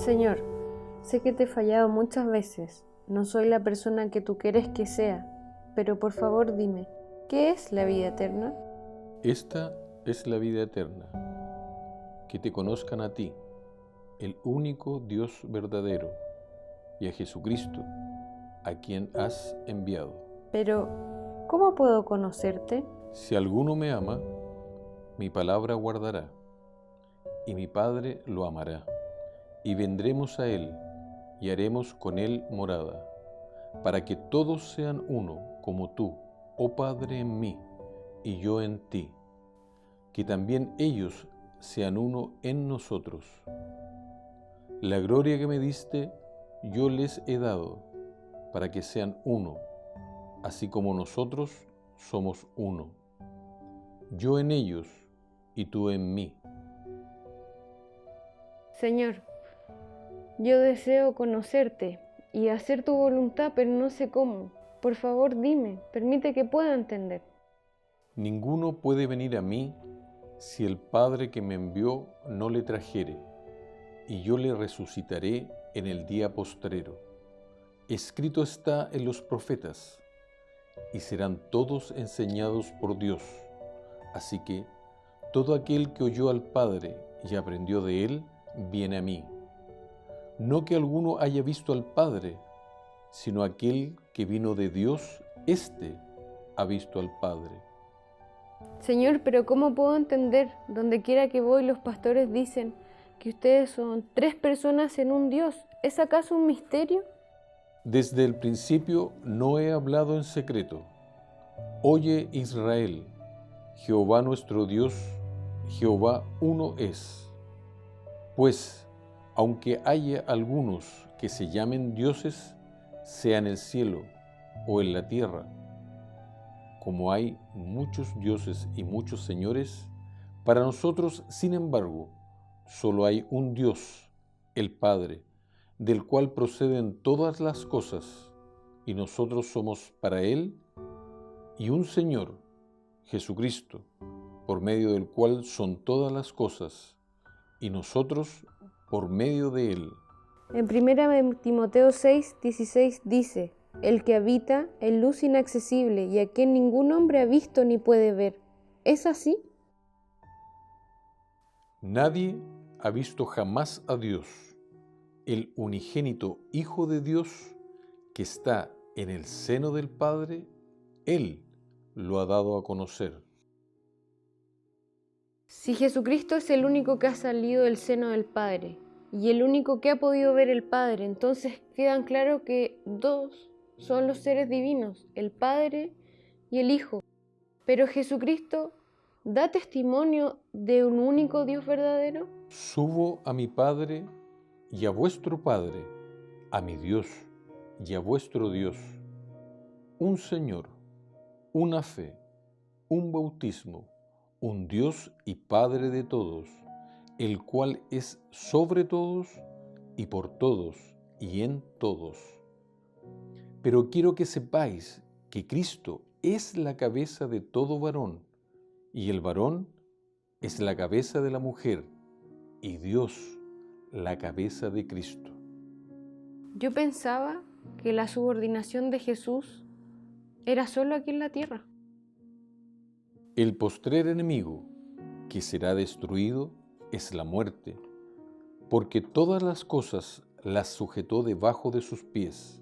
Señor, sé que te he fallado muchas veces, no soy la persona que tú quieres que sea, pero por favor dime, ¿qué es la vida eterna? Esta es la vida eterna, que te conozcan a ti, el único Dios verdadero, y a Jesucristo, a quien has enviado. Pero, ¿cómo puedo conocerte? Si alguno me ama, mi palabra guardará, y mi Padre lo amará, y vendremos a él, y haremos con él morada, para que todos sean uno, como tú, oh Padre, en mí, y yo en ti, que también ellos sean uno en nosotros. La gloria que me diste, yo les he dado, para que sean uno, así como nosotros somos uno. Yo en ellos y tú en mí. Señor, yo deseo conocerte y hacer tu voluntad, pero no sé cómo. Por favor, dime, permite que pueda entender. Ninguno puede venir a mí si el Padre que me envió no le trajere, y yo le resucitaré en el día postrero. Escrito está en los profetas, y serán todos enseñados por Dios. Así que todo aquel que oyó al Padre y aprendió de él, viene a mí. No que alguno haya visto al Padre, sino aquel que vino de Dios, éste ha visto al Padre. Señor, pero ¿cómo puedo entender? Donde quiera que voy, los pastores dicen que ustedes son 3 personas en un Dios. ¿Es acaso un misterio? Desde el principio no he hablado en secreto. Oye, Israel, Jehová nuestro Dios, Jehová uno es. Pues, aunque haya algunos que se llamen dioses, sea en el cielo o en la tierra, como hay muchos dioses y muchos señores, para nosotros, sin embargo, solo hay un Dios, el Padre, del cual proceden todas las cosas, y nosotros somos para Él, y un Señor, Jesucristo, por medio del cual son todas las cosas, y nosotros por medio de Él. En 1 Timoteo 6:16 dice, el que habita en luz inaccesible y a quien ningún hombre ha visto ni puede ver. ¿Es así? Nadie ha visto jamás a Dios, el unigénito Hijo de Dios que está en el seno del Padre, Él lo ha dado a conocer. Si Jesucristo es el único que ha salido del seno del Padre y el único que ha podido ver el Padre, entonces quedan claro que 2 son los seres divinos, el Padre y el Hijo. Pero Jesucristo da testimonio de un único Dios verdadero. Subo a mi Padre y a vuestro Padre, a mi Dios y a vuestro Dios. Un Señor, una fe, un bautismo, un Dios y Padre de todos, el cual es sobre todos y por todos y en todos. Pero quiero que sepáis que Cristo es la cabeza de todo varón, y el varón es la cabeza de la mujer, y Dios la cabeza de Cristo. Yo pensaba que la subordinación de Jesús era solo aquí en la tierra. El postrer enemigo que será destruido es la muerte, porque todas las cosas las sujetó debajo de sus pies.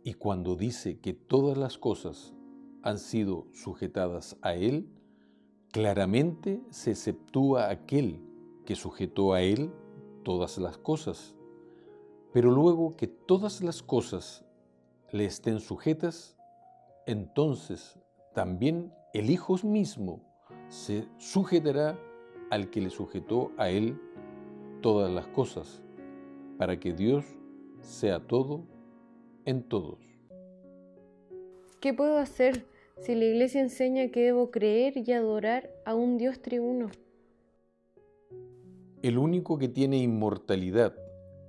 Y cuando dice que todas las cosas han sido sujetadas a Él, claramente se exceptúa aquel que sujetó a Él todas las cosas. Pero luego que todas las cosas le estén sujetas, entonces también el Hijo mismo se sujetará al que le sujetó a Él todas las cosas, para que Dios sea todo en todos. ¿Qué puedo hacer si la Iglesia enseña que debo creer y adorar a un Dios triuno? El único que tiene inmortalidad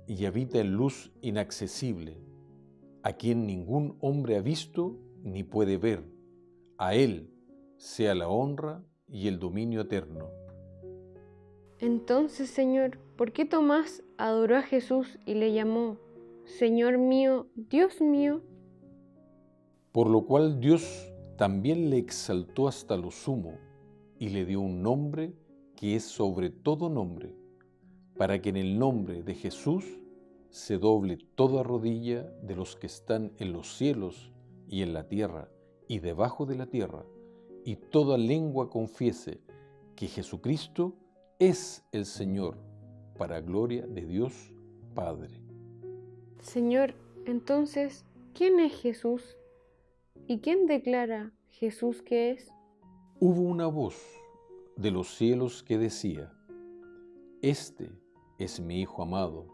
y habita en luz inaccesible, a quien ningún hombre ha visto ni puede ver, a Él sea la honra y el dominio eterno. Entonces, Señor, ¿por qué Tomás adoró a Jesús y le llamó Señor mío, Dios mío? Por lo cual Dios también le exaltó hasta lo sumo y le dio un nombre que es sobre todo nombre, para que en el nombre de Jesús se doble toda rodilla de los que están en los cielos y en la tierra y debajo de la tierra, y toda lengua confiese que Jesucristo es el Señor, para gloria de Dios Padre. Señor, entonces, ¿quién es Jesús? ¿Y quién declara Jesús que es? Hubo una voz de los cielos que decía: Este es mi Hijo amado,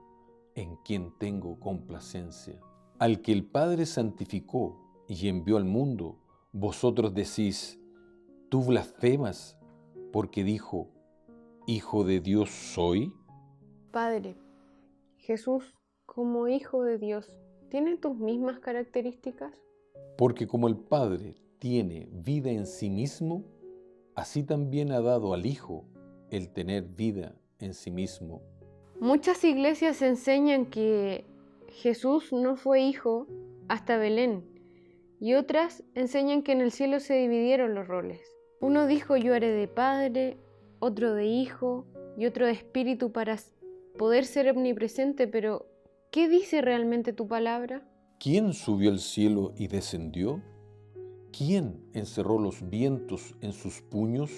en quien tengo complacencia. Al que el Padre santificó y envió al mundo, vosotros decís: ¿tú blasfemas porque dijo, Hijo de Dios soy? Padre, Jesús, como Hijo de Dios, ¿tiene tus mismas características? Porque como el Padre tiene vida en sí mismo, así también ha dado al Hijo el tener vida en sí mismo. Muchas iglesias enseñan que Jesús no fue hijo hasta Belén, y otras enseñan que en el cielo se dividieron los roles. Uno dijo yo haré de padre, otro de hijo y otro de espíritu para poder ser omnipresente, pero ¿qué dice realmente tu palabra? ¿Quién subió al cielo y descendió? ¿Quién encerró los vientos en sus puños?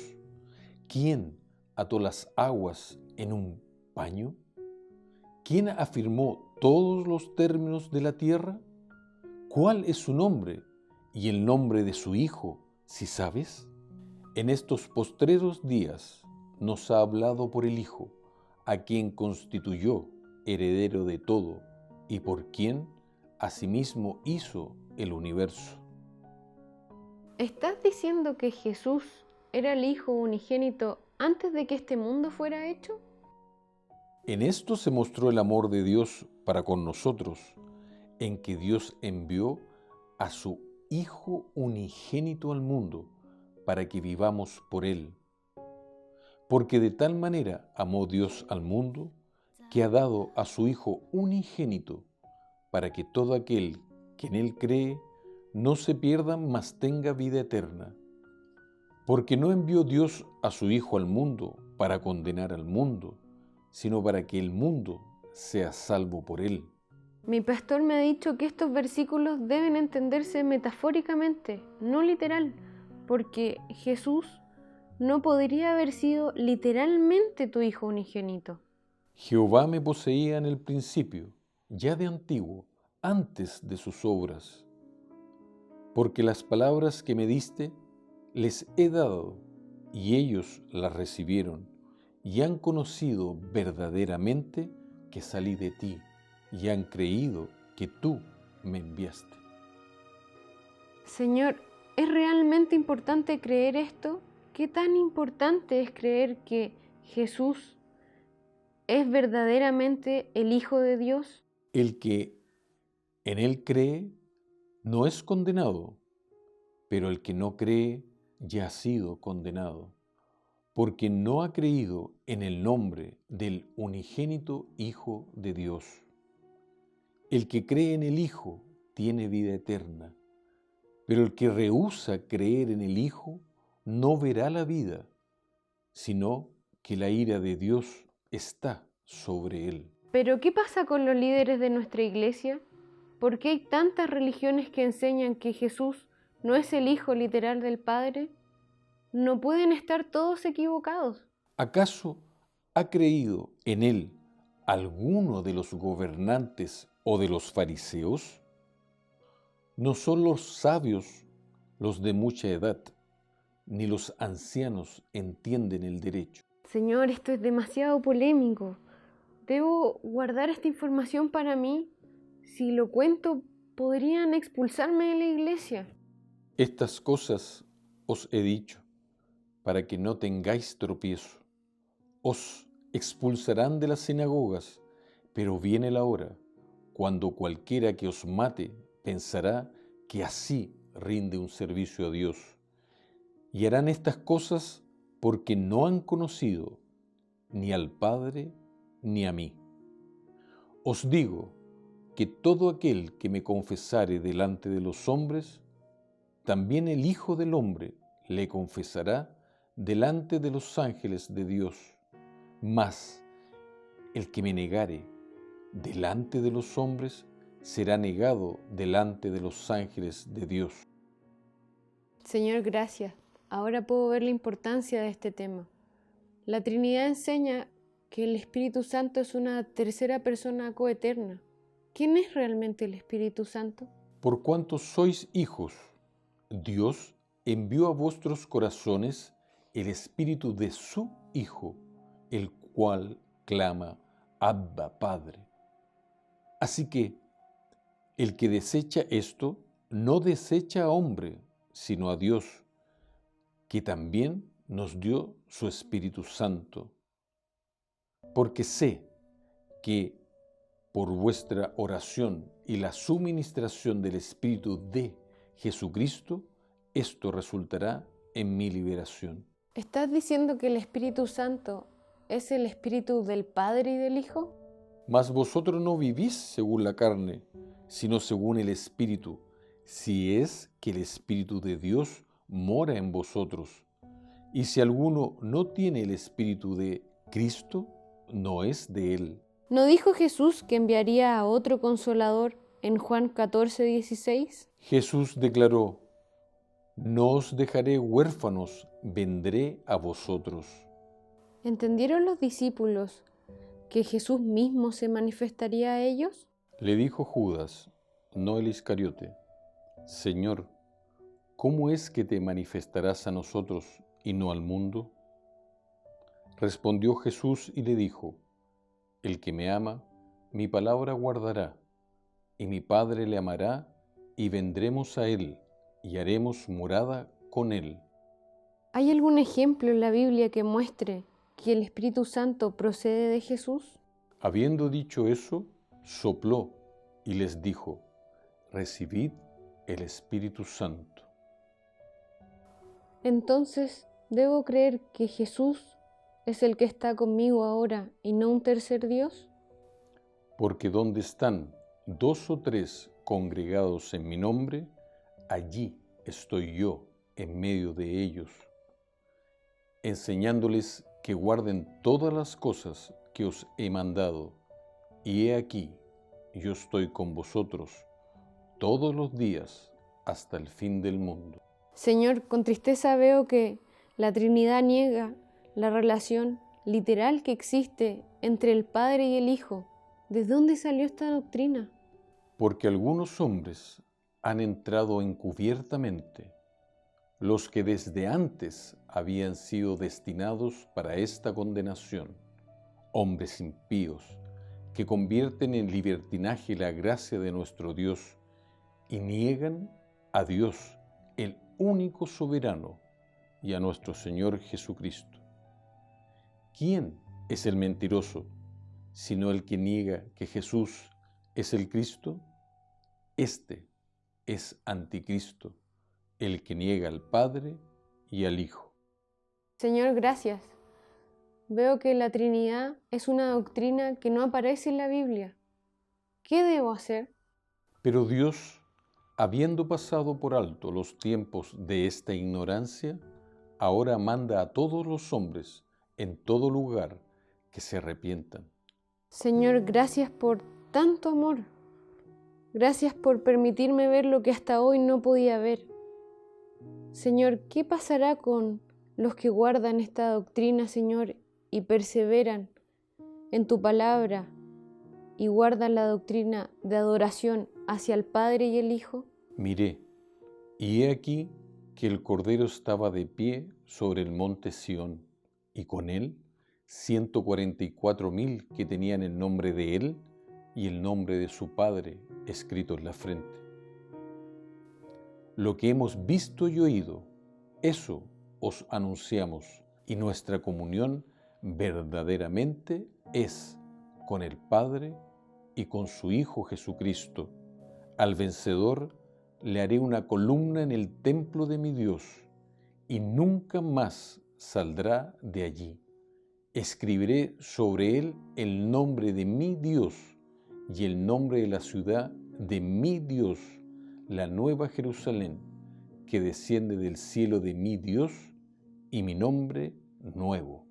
¿Quién ató las aguas en un paño? ¿Quién afirmó todos los términos de la tierra? ¿Cuál es su nombre y el nombre de su Hijo, si sabes? En estos postreros días nos ha hablado por el Hijo, a quien constituyó heredero de todo y por quien asimismo hizo el universo. ¿Estás diciendo que Jesús era el Hijo unigénito antes de que este mundo fuera hecho? En esto se mostró el amor de Dios para con nosotros, en que Dios envió a su Hijo unigénito al mundo, para que vivamos por Él. Porque de tal manera amó Dios al mundo, que ha dado a su Hijo unigénito, para que todo aquel que en Él cree no se pierda, mas tenga vida eterna. Porque no envió Dios a su Hijo al mundo para condenar al mundo, sino para que el mundo sea salvo por Él. Mi pastor me ha dicho que estos versículos deben entenderse metafóricamente, no literal, porque Jesús no podría haber sido literalmente tu Hijo unigénito. Jehová me poseía en el principio, ya de antiguo, antes de sus obras. Porque las palabras que me diste les he dado, y ellos las recibieron, y han conocido verdaderamente que salí de ti, y han creído que tú me enviaste. Señor, ¿es realmente importante creer esto? ¿Qué tan importante es creer que Jesús es verdaderamente el Hijo de Dios? El que en Él cree no es condenado, pero el que no cree ya ha sido condenado, porque no ha creído en el nombre del unigénito Hijo de Dios. El que cree en el Hijo tiene vida eterna, pero el que rehúsa creer en el Hijo no verá la vida, sino que la ira de Dios está sobre él. Pero ¿qué pasa con los líderes de nuestra iglesia? ¿Por qué hay tantas religiones que enseñan que Jesús no es el Hijo literal del Padre? ¿No pueden estar todos equivocados? ¿Acaso ha creído en él alguno de los gobernantes o de los fariseos? No son los sabios los de mucha edad, ni los ancianos entienden el derecho. Señor, esto es demasiado polémico. ¿Debo guardar esta información para mí? Si lo cuento, podrían expulsarme de la iglesia. Estas cosas os he dicho, para que no tengáis tropiezo. Os expulsarán de las sinagogas, pero viene la hora, cuando cualquiera que os mate pensará que así rinde un servicio a Dios. Y harán estas cosas porque no han conocido ni al Padre ni a mí. Os digo que todo aquel que me confesare delante de los hombres, también el Hijo del Hombre le confesará delante de los ángeles de Dios. Mas el que me negare delante de los hombres, será negado delante de los ángeles de Dios. Señor, gracias. Ahora puedo ver la importancia de este tema. La Trinidad enseña que el Espíritu Santo es una tercera persona coeterna. ¿Quién es realmente el Espíritu Santo? Por cuanto sois hijos, Dios envió a vuestros corazones el Espíritu de su Hijo, el cual clama, Abba, Padre. Así que el que desecha esto, no desecha a hombre, sino a Dios, que también nos dio su Espíritu Santo. Porque sé que por vuestra oración y la suministración del Espíritu de Jesucristo, esto resultará en mi liberación. ¿Estás diciendo que el Espíritu Santo es el Espíritu del Padre y del Hijo? Mas vosotros no vivís según la carne, sino según el Espíritu, si es que el Espíritu de Dios mora en vosotros. Y si alguno no tiene el Espíritu de Cristo, no es de él. ¿No dijo Jesús que enviaría a otro Consolador en Juan 14:16? Jesús declaró, no os dejaré huérfanos, vendré a vosotros. ¿Entendieron los discípulos que Jesús mismo se manifestaría a ellos? Le dijo Judas, no el Iscariote, Señor, ¿cómo es que te manifestarás a nosotros y no al mundo? Respondió Jesús y le dijo, el que me ama, mi palabra guardará, y mi Padre le amará, y vendremos a él, y haremos morada con él. ¿Hay algún ejemplo en la Biblia que muestre que el Espíritu Santo procede de Jesús? Habiendo dicho eso, sopló y les dijo, recibid el Espíritu Santo. Entonces, ¿debo creer que Jesús es el que está conmigo ahora y no un tercer Dios? Porque donde están 2 o 3 congregados en mi nombre, allí estoy yo en medio de ellos, enseñándoles que guarden todas las cosas que os he mandado. Y he aquí, yo estoy con vosotros todos los días hasta el fin del mundo. Señor, con tristeza veo que la Trinidad niega la relación literal que existe entre el Padre y el Hijo. ¿De dónde salió esta doctrina? Porque algunos hombres han entrado encubiertamente, los que desde antes habían sido destinados para esta condenación, hombres impíos, que convierten en libertinaje la gracia de nuestro Dios y niegan a Dios, el único soberano, y a nuestro Señor Jesucristo. ¿Quién es el mentiroso, sino el que niega que Jesús es el Cristo? Este es anticristo, el que niega al Padre y al Hijo. Señor, gracias. Veo que la Trinidad es una doctrina que no aparece en la Biblia. ¿Qué debo hacer? Pero Dios, habiendo pasado por alto los tiempos de esta ignorancia, ahora manda a todos los hombres en todo lugar que se arrepientan. Señor, gracias por tanto amor. Gracias por permitirme ver lo que hasta hoy no podía ver. Señor, ¿qué pasará con los que guardan esta doctrina, Señor, y perseveran en tu palabra y guardan la doctrina de adoración hacia el Padre y el Hijo? Miré, y he aquí que el Cordero estaba de pie sobre el monte Sión, y con él 144,000 que tenían el nombre de él y el nombre de su Padre escrito en la frente. Lo que hemos visto y oído, eso os anunciamos, y nuestra comunión verdaderamente es con el Padre y con su Hijo Jesucristo. Al vencedor le haré una columna en el templo de mi Dios, y nunca más saldrá de allí. Escribiré sobre él el nombre de mi Dios y el nombre de la ciudad de mi Dios, la nueva Jerusalén, que desciende del cielo de mi Dios, y mi nombre nuevo.